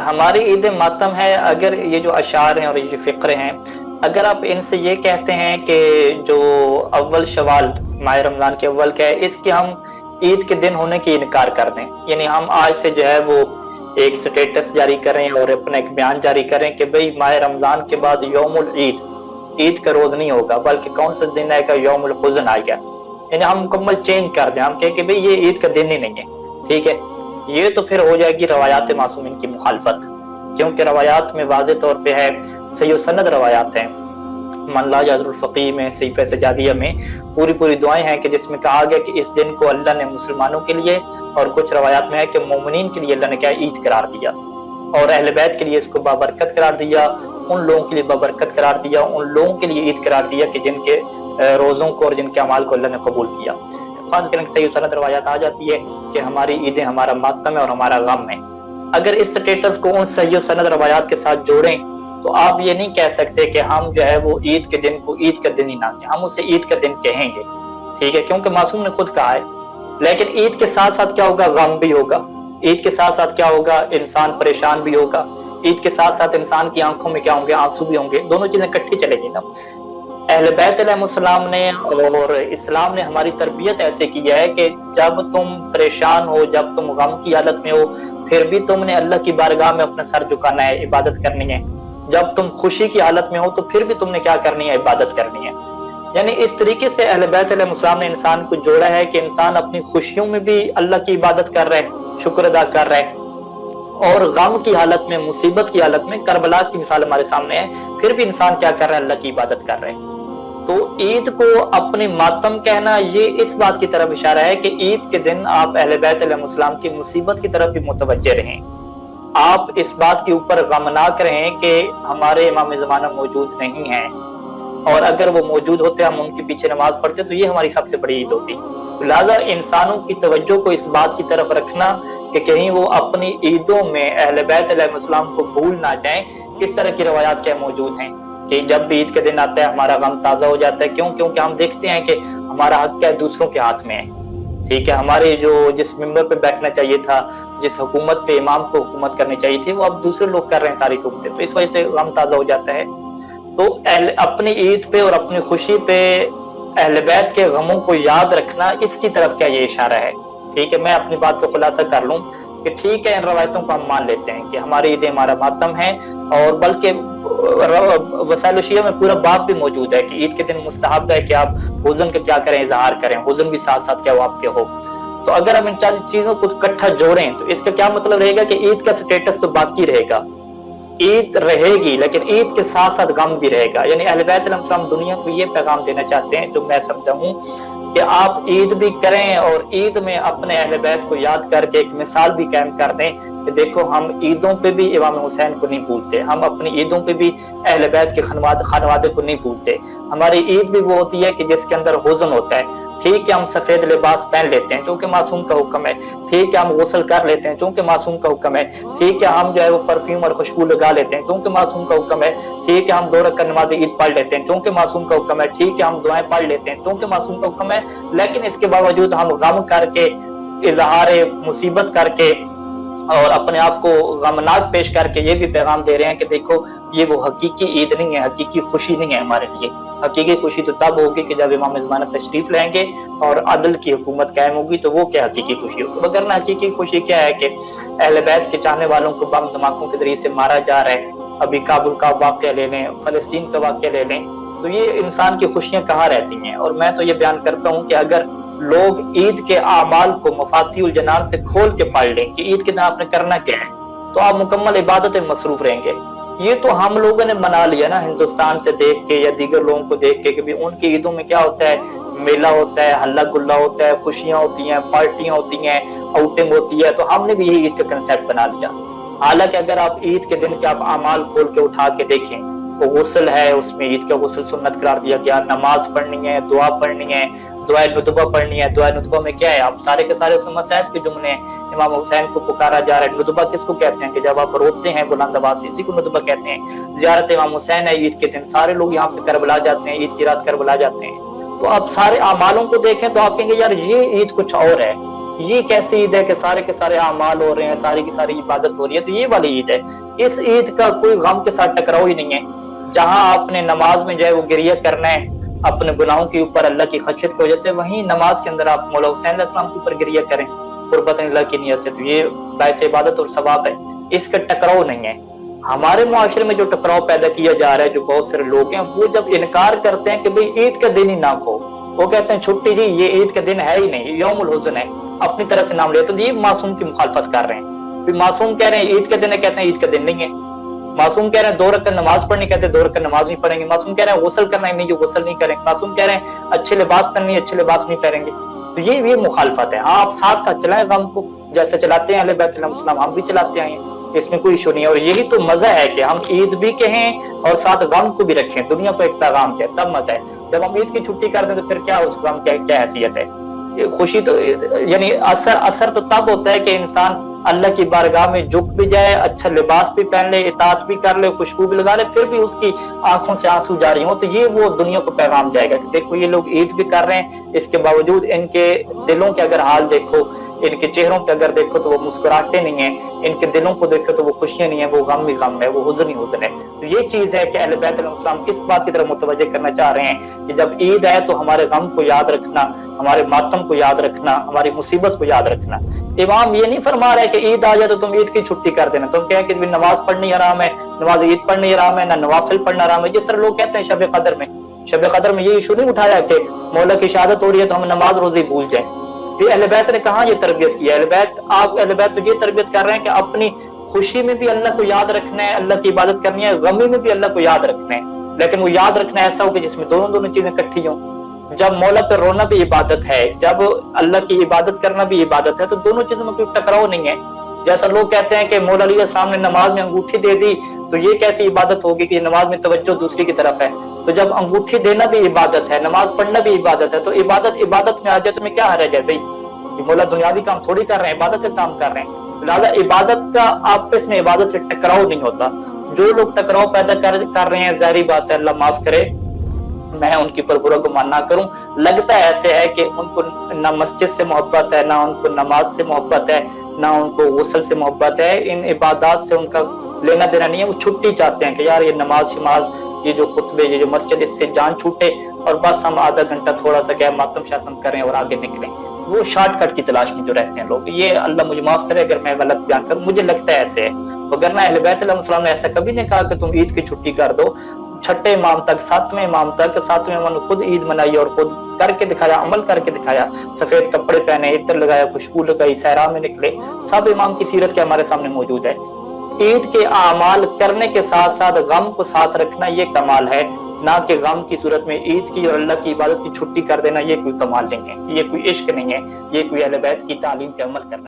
ہماری عید ماتم ہے، اگر یہ جو اشعار ہیں اور یہ جو فقرے ہیں، اگر آپ ان سے یہ کہتے ہیں کہ جو اول شوال ماہ رمضان کے اول کا ہے، اس کے ہم عید کے دن ہونے کی انکار کر دیں، یعنی ہم آج سے جو ہے وہ ایک سٹیٹس جاری کریں اور اپنا ایک بیان جاری کریں کہ بھئی ماہ رمضان کے بعد یوم العید، عید کا روز نہیں ہوگا بلکہ کون سا دن آئے گا، یوم الحزن آئے گا، یعنی ہم مکمل چینج کر دیں، ہم کہیں کہ بھئی یہ عید کا دن ہی نہیں ہے، ٹھیک ہے؟ یہ تو پھر ہو جائے گی روایات معصومین کی مخالفت، کیونکہ روایات میں واضح طور پہ ہے، صحیح و سند روایات ہیں، من لا یعذر الفقیہ میں، صحیفہ سجادیہ میں پوری دعائیں ہیں کہ جس میں کہا گیا کہ اس دن کو اللہ نے مسلمانوں کے لیے، اور کچھ روایات میں ہے کہ مومنین کے لیے اللہ نے کیا عید قرار دیا، اور اہل بیت کے لیے اس کو بابرکت قرار دیا، ان لوگوں کے لیے بابرکت قرار دیا، ان لوگوں کے لیے عید قرار دیا کہ جن کے روزوں کو اور جن کے اعمال کو اللہ نے قبول کیا۔ فرض کریں کہ صحیح سند روایات آ جاتی ہے کہ ہماری عیدیں ہمارا ماتم ہے اور ہمارا غم ہے، اگر اس سٹیٹس کو ان صحیح سند روایات کے ساتھ جوڑیں تو آپ یہ نہیں کہہ سکتے کہ ہم جو ہے وہ عید کے دن کو عید کا دن ہی نہ کہیں، ہم اسے عید کا دن کہیں گے، ٹھیک ہے، کیونکہ معصوم نے خود کہا ہے۔ لیکن عید کے ساتھ ساتھ کیا ہوگا، غم بھی ہوگا، عید کے ساتھ ساتھ کیا ہوگا، انسان پریشان بھی ہوگا، عید کے ساتھ ساتھ انسان کی آنکھوں میں کیا ہوں گے، آنسو بھی ہوں گے، دونوں چیزیں اکٹھی چلے گی نا۔ اہل بیت علیہ السلام نے اور اسلام نے ہماری تربیت ایسے کی ہے کہ جب تم پریشان ہو، جب تم غم کی حالت میں ہو، پھر بھی تم نے اللہ کی بارگاہ میں اپنا سر جھکانا ہے، عبادت کرنی ہے، جب تم خوشی کی حالت میں ہو تو پھر بھی تم نے کیا کرنی ہے، عبادت کرنی ہے۔ یعنی اس طریقے سے اہل بیت علیہ السلام نے انسان کو جوڑا ہے کہ انسان اپنی خوشیوں میں بھی اللہ کی عبادت کر رہا ہے، شکر ادا کر رہا ہے، اور غم کی حالت میں، مصیبت کی حالت میں، کربلا کی مثال ہمارے سامنے ہے، پھر بھی انسان کیا کر رہا ہے، اللہ کی عبادت کر رہا ہے۔ تو عید کو اپنی ماتم کہنا یہ اس بات کی طرف اشارہ ہے کہ عید کے دن آپ اہل بیت علیہ السلام کی مصیبت کی طرف بھی متوجہ رہیں، آپ اس بات کے اوپر غمناک رہیں کہ ہمارے امام زمانہ موجود نہیں ہیں، اور اگر وہ موجود ہوتے ہم ان کے پیچھے نماز پڑھتے تو یہ ہماری سب سے بڑی عید ہوتی۔ تو لہٰذا انسانوں کی توجہ کو اس بات کی طرف رکھنا کہ کہیں وہ اپنی عیدوں میں اہل بیت علیہ السلام کو بھول نہ جائیں، اس طرح کی روایات کیا موجود ہیں کہ جب بھی عید کا دن آتا ہے ہمارا غم تازہ ہو جاتا ہے، کیونکہ ہم دیکھتے ہیں کہ ہمارا حق کیا ہے، دوسروں کے ہاتھ میں ہے، ٹھیک ہے، ہمارے جو جس ممبر پہ بیٹھنا چاہیے تھا، جس حکومت پہ امام کو حکومت کرنی چاہیے تھی، وہ اب دوسرے لوگ کر رہے ہیں ساری حکومتیں، تو اس وجہ سے غم تازہ ہو جاتا ہے۔ تو اپنی عید پہ اور اپنی خوشی پہ اہل بیت کے غموں کو یاد رکھنا، اس کی طرف کیا یہ اشارہ ہے، ٹھیک ہے۔ میں اپنی بات کو خلاصہ کر لوں کہ ٹھیک ہے، ان روایتوں کو ہم مان لیتے ہیں کہ ہماری عیدیں ہمارا ماتم ہے، اور بلکہ وسائل شیعہ میں پورا باب بھی موجود ہے کہ عید کے دن مستحب ہے کہ آپ حزن کا کیا کریں، اظہار کریں، حزن بھی ساتھ ساتھ کیا وہ آپ کے ہو۔ تو اگر ہم ان چیزوں کو اکٹھا جوڑیں تو اس کا کیا مطلب رہے گا کہ عید کا سٹیٹس تو باقی رہے گا، عید رہے گی لیکن عید کے ساتھ ساتھ غم بھی رہے گا، یعنی اہل بیت علیہ السلام دنیا کو یہ پیغام دینا چاہتے ہیں جو میں سمجھا ہوں کہ آپ عید بھی کریں اور عید میں اپنے اہل بیت کو یاد کر کے ایک مثال بھی قائم کر دیں کہ دیکھو ہم عیدوں پہ بھی امام حسین کو نہیں بھولتے، ہم اپنی عیدوں پہ بھی اہل بیت کے خانوادے کو نہیں بھولتے، ہماری عید بھی وہ ہوتی ہے کہ جس کے اندر حزن ہوتا ہے، ٹھیک ہے ہم سفید لباس پہن لیتے ہیں چونکہ معصوم کا حکم ہے، ٹھیک ہے ہم غسل کر لیتے ہیں چونکہ معصوم کا حکم ہے، ٹھیک ہے ہم جو ہے وہ پرفیوم اور خوشبو لگا لیتے ہیں چونکہ معصوم کا حکم ہے، ٹھیک ہے ہم 2 رکعت نماز عید پڑھ لیتے ہیں چونکہ معصوم کا حکم ہے، ٹھیک ہے ہم دعائیں پڑھ لیتے ہیں چونکہ معصوم کا حکم ہے، لیکن اس کے باوجود ہم غم کر کے، اظہار مصیبت کر کے اور اپنے آپ کو غمناک پیش کر کے یہ بھی پیغام دے رہے ہیں کہ دیکھو یہ وہ حقیقی عید نہیں ہے، حقیقی خوشی نہیں ہے ہمارے لیے، حقیقی خوشی تو تب ہوگی کہ جب امام زمانہ تشریف لائیں گے اور عدل کی حکومت قائم ہوگی، تو وہ کیا حقیقی خوشی ہوگی، وگرنہ حقیقی خوشی کیا ہے کہ اہل بیت کے چاہنے والوں کو بم دھماکوں کے ذریعے سے مارا جا رہا ہے، ابھی کابل کا واقعہ لے لیں، فلسطین کا واقعہ لے لیں، تو یہ انسان کی خوشیاں کہاں رہتی ہیں۔ اور میں تو یہ بیان کرتا ہوں کہ اگر لوگ عید کے اعمال کو مفاتیح الجنان سے کھول کے پڑھ لیں کہ عید کے دن آپ نے کرنا کیا ہے، تو آپ مکمل عبادت میں مصروف رہیں گے۔ یہ تو ہم لوگوں نے منا لیا نا ہندوستان سے دیکھ کے یا دیگر لوگوں کو دیکھ کے کہ ان کی عیدوں میں کیا ہوتا ہے، میلہ ہوتا ہے، ہلا گلا ہوتا ہے، خوشیاں ہوتی ہیں، پارٹیاں ہوتی ہیں، آؤٹنگ ہوتی ہے، تو ہم نے بھی یہی عید کا کنسیپٹ بنا لیا۔ حالانکہ اگر آپ عید کے دن کے آپ اعمال کھول کے اٹھا کے دیکھیں، وہ غسل ہے، اس میں عید کا غسل سنت قرار دیا گیا، نماز پڑھنی ہے، دعا پڑھنی ہے، دعائے ندبہ پڑھنی ہے، دعائے ندبہ میں کیا ہے، آپ سارے کے سارے اس میں مسائب کے جملے ہیں، امام حسین کو پکارا جا رہا ہے، ندبہ کس کو کہتے ہیں کہ جب آپ روتے ہیں بلند آواز سے، اسی کو ندبہ کہتے ہیں، زیارت امام حسین ہے عید کے دن، سارے لوگ یہاں پہ کربلا جاتے ہیں، عید کی رات کربلا جاتے ہیں۔ تو آپ سارے اعمالوں کو دیکھیں تو آپ کہیں گے یار یہ عید کچھ اور ہے، یہ کیسی عید ہے کہ سارے کے سارے اعمال ہو رہے ہیں، ساری کی ساری عبادت ہو رہی ہے؟ تو یہ والی عید ہے۔ اس عید کا کوئی غم کے ساتھ ٹکراؤ ہی نہیں ہے۔ جہاں آپ نے نماز میں جو ہے وہ گریہ کرنا ہے اپنے گناہوں کے اوپر اللہ کی خشیت کی وجہ سے، وہیں نماز کے اندر آپ مولا حسین علیہ السلام کے اوپر گریہ کریں قربت اللہ کی نیت سے، تو یہ باعث عبادت اور ثواب ہے، اس کا ٹکراؤ نہیں ہے۔ ہمارے معاشرے میں جو ٹکراؤ پیدا کیا جا رہا ہے، جو بہت سارے لوگ ہیں وہ جب انکار کرتے ہیں کہ بھئی عید کا دن ہی نہ کھو، وہ کہتے ہیں چھٹی جی یہ عید کا دن ہے ہی نہیں، یوم الحزن ہے، اپنی طرف سے نام لے، تو یہ معصوم کی مخالفت کر رہے ہیں۔ پھر معصوم کہہ رہے ہیں عید کا دن ہے، کہتے ہیں عید کا دن نہیں ہے۔ معصوم کہہ رہے ہیں 2 رکعت نماز پڑھنی، کہتے ہیں 2 رکعت نماز نہیں پڑھیں گے۔ معصوم کہہ رہے ہیں غسل کرنا ہے، نہیں جو غسل نہیں کریں گے۔ معصوم کہہ رہے ہیں اچھے لباس پہننی، اچھے لباس نہیں پہنیں گے۔ تو یہ مخالفت ہے۔ ہاں آپ ساتھ ساتھ چلائیں غم کو، جیسے چلاتے ہیں اہل بیت علیہ السلام، ہم بھی چلاتے آئے ہیں، اس میں کوئی ایشو نہیں ہے۔ اور یہی تو مزہ ہے کہ ہم عید بھی کہیں اور ساتھ غم کو بھی رکھیں، دنیا کو ایک پیغام دیں، تب مزہ ہے۔ جب ہم عید کی چھٹی کر دیں تو پھر کیا اس غم کیا حیثیت ہے؟ خوشی تو یعنی اثر تو تب ہوتا ہے کہ انسان اللہ کی بارگاہ میں جھک بھی جائے، اچھا لباس بھی پہن لے، اطاعت بھی کر لے، خوشبو بھی لگا لے، پھر بھی اس کی آنکھوں سے آنسو جاری ہوں، تو یہ وہ دنیا کو پیغام جائے گا کہ دیکھو یہ لوگ عید بھی کر رہے ہیں، اس کے باوجود ان کے دلوں کے اگر حال دیکھو، ان کے چہروں پہ اگر دیکھو تو وہ مسکراہٹیں نہیں ہیں، ان کے دلوں کو دیکھو تو وہ خوشیاں نہیں ہیں، وہ غم ہی غم ہے، وہ حزن ہی حزن ہے۔ تو یہ چیز ہے کہ اہل بیت علیہ السلام کس بات کی طرف متوجہ کرنا چاہ رہے ہیں کہ جب عید ہے تو ہمارے غم کو یاد رکھنا، ہمارے ماتم کو یاد رکھنا، ہماری مصیبت کو یاد رکھنا۔ امام یہ نہیں فرما رہا ہے کہ عید آ جائے تو تم عید کی چھٹی کر دینا، تم کہیں کہ نماز پڑھنی حرام ہے، نماز عید پڑھنی حرام ہے، نہ نوافل پڑھنا حرام ہے، جس طرح لوگ کہتے ہیں شب قدر میں یہ ایشو نہیں اٹھایا کہ مولا کی شہادت ہو رہی ہے تو ہم نماز روزی بھول جائیں۔ یہ اہل بیت نے کہاں یہ تربیت کی ہے؟ اہل بیت تو یہ تربیت کر رہے ہیں کہ اپنی خوشی میں بھی اللہ کو یاد رکھنا ہے، اللہ کی عبادت کرنی ہے، غمی میں بھی اللہ کو یاد رکھنا ہے، لیکن وہ یاد رکھنا ایسا ہو کہ جس میں دونوں چیزیں اکٹھی ہوں۔ جب مولا پہ رونا بھی عبادت ہے، جب اللہ کی عبادت کرنا بھی عبادت ہے، تو دونوں چیزوں میں کوئی ٹکراؤ نہیں ہے۔ جیسا لوگ کہتے ہیں کہ مولا علیہ السلام نے نماز میں انگوٹھی دے دی تو یہ کیسی عبادت ہوگی کہ نماز میں توجہ دوسری کی طرف ہے؟ تو جب انگوٹھی دینا بھی عبادت ہے، نماز پڑھنا بھی عبادت ہے، تو عبادت میں آ جائے تو میں کیا حرج ہے بھائی؟ مولا دنیاوی کام تھوڑی کر رہے ہیں، عبادت کا کام کر رہے ہیں، لہٰذا عبادت کا آپس میں عبادت سے ٹکراؤ نہیں ہوتا۔ جو لوگ ٹکراؤ پیدا کر رہے ہیں، ظاہری بات ہے، اللہ معاف کرے، میں ان کی پر برا گمان نہ کروں، لگتا ہے ایسے ہے کہ ان کو نہ مسجد سے محبت ہے، نہ ان کو نماز سے محبت ہے، نہ ان کو غسل سے محبت ہے، ان عبادات سے ان کا لینا دینا نہیں ہے، وہ چھٹی چاہتے ہیں کہ یار یہ نماز شماز، یہ جو خطبے، یہ جو مسجد، اس سے جان چھوٹے اور بس ہم آدھا گھنٹہ تھوڑا سا کیا ماتم شاتم کریں اور آگے نکلیں۔ وہ شارٹ کٹ کی تلاش میں جو رہتے ہیں لوگ، یہ اللہ مجھے معاف کرے اگر میں غلط بیان کروں، مجھے لگتا ہے ایسے ہے، وگرنہ اہل بیت علیہ السلام نے ایسا کبھی نہیں کہا کہ تم عید کی چھٹی کر دو۔ چھٹے امام تک، ساتویں امام نے خود عید منائی اور خود کر کے دکھایا، عمل کر کے دکھایا، سفید کپڑے پہنے، عطر لگایا، خوشبو لگائی، صحرا میں نکلے، سب امام کی سیرت کے ہمارے سامنے موجود ہے۔ عید کے اعمال کرنے کے ساتھ ساتھ غم کو ساتھ رکھنا یہ کمال ہے، نہ کہ غم کی صورت میں عید کی اور اللہ کی عبادت کی چھٹی کر دینا، یہ کوئی کمال نہیں ہے، یہ کوئی عشق نہیں ہے، یہ کوئی اہل بیت کی تعلیم پہ عمل کرنا